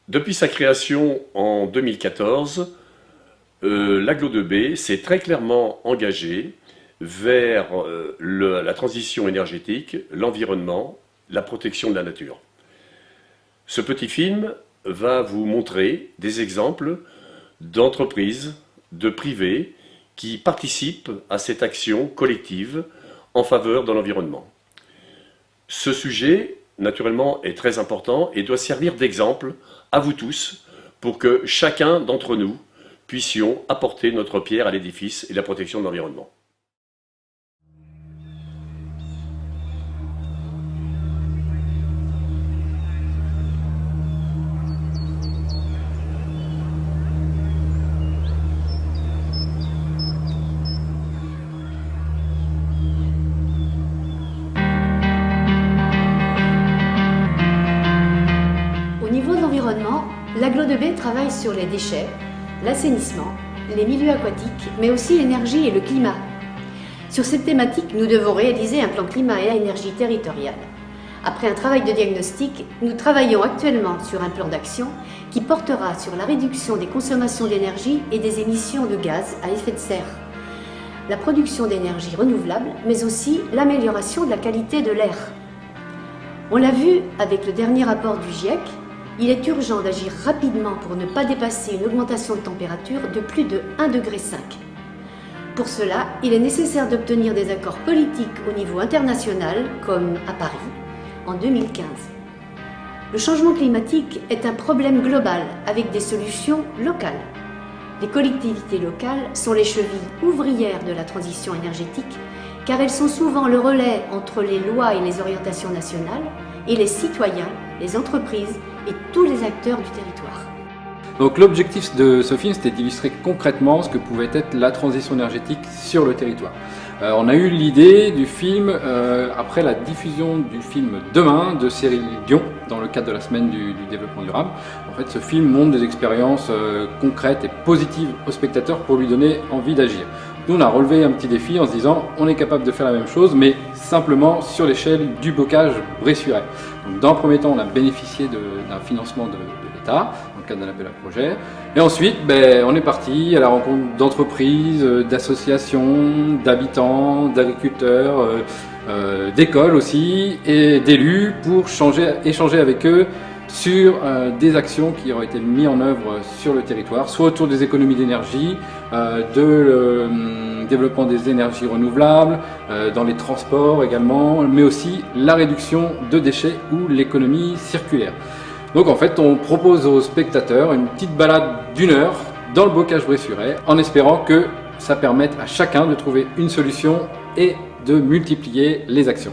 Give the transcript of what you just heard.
Depuis sa création en 2014, l'Agglo 2B s'est très clairement engagé vers la transition énergétique, l'environnement, la protection de la nature. Ce petit film va vous montrer des exemples d'entreprises, de privés qui participent à cette action collective en faveur de l'environnement. Ce sujet, naturellement, est très important et doit servir d'exemple à vous tous pour que chacun d'entre nous puissions apporter notre pierre à l'édifice et la protection de l'environnement. Au niveau de l'environnement, l'Agglo 2B travaille sur les déchets, l'assainissement, les milieux aquatiques, mais aussi l'énergie et le climat. Sur cette thématique, nous devons réaliser un plan climat et énergie territorial. Après un travail de diagnostic, nous travaillons actuellement sur un plan d'action qui portera sur la réduction des consommations d'énergie et des émissions de gaz à effet de serre, la production d'énergie renouvelable, mais aussi l'amélioration de la qualité de l'air. On l'a vu avec le dernier rapport du GIEC, il est urgent d'agir rapidement pour ne pas dépasser une augmentation de température de plus de 1,5 degré. Pour cela, il est nécessaire d'obtenir des accords politiques au niveau international, comme à Paris, en 2015. Le changement climatique est un problème global avec des solutions locales. Les collectivités locales sont les chevilles ouvrières de la transition énergétique, car elles sont souvent le relais entre les lois et les orientations nationales et les citoyens, les entreprises et tous les acteurs du territoire. Donc l'objectif de ce film, c'était d'illustrer concrètement ce que pouvait être la transition énergétique sur le territoire. On a eu l'idée du film après la diffusion du film Demain de Cyril Dion dans le cadre de la semaine du développement durable. En fait, ce film montre des expériences concrètes et positives au spectateur pour lui donner envie d'agir. Nous, on a relevé un petit défi en se disant on est capable de faire la même chose, mais simplement sur l'échelle du bocage bressurais. Donc, dans le premier temps, on a bénéficié d'un financement de l'État dans le cadre d'un appel à projet. Et ensuite, on est parti à la rencontre d'entreprises, d'associations, d'habitants, d'agriculteurs, d'écoles aussi, et d'élus pour échanger avec eux sur des actions qui auraient été mises en œuvre sur le territoire, soit autour des économies d'énergie, développement des énergies renouvelables, dans les transports également, mais aussi la réduction de déchets ou l'économie circulaire. Donc en fait, on propose aux spectateurs une petite balade d'1 heure dans le bocage bressurais, en espérant que ça permette à chacun de trouver une solution et de multiplier les actions.